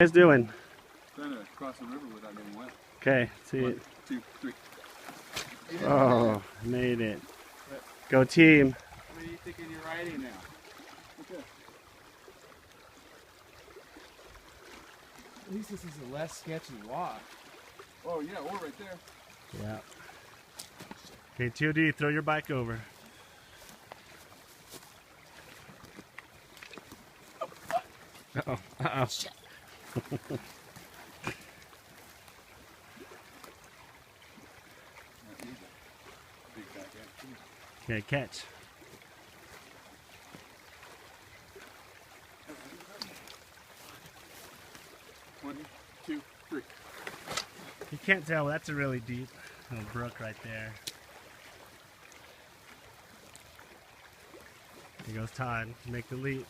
What are you guys doing? Trying to cross the river without getting wet. Okay, see it. 1, 2, 3. Oh, made it. Go team. What are you thinking you're riding now? Okay. At least this is a less sketchy walk. Oh yeah, we're right there. Yeah. Okay, TOD, throw your bike over. Uh-oh, uh-oh. Okay, catch. One, 2, 3. You can't tell, that's a really deep little brook right there. Here goes Todd, make the leap.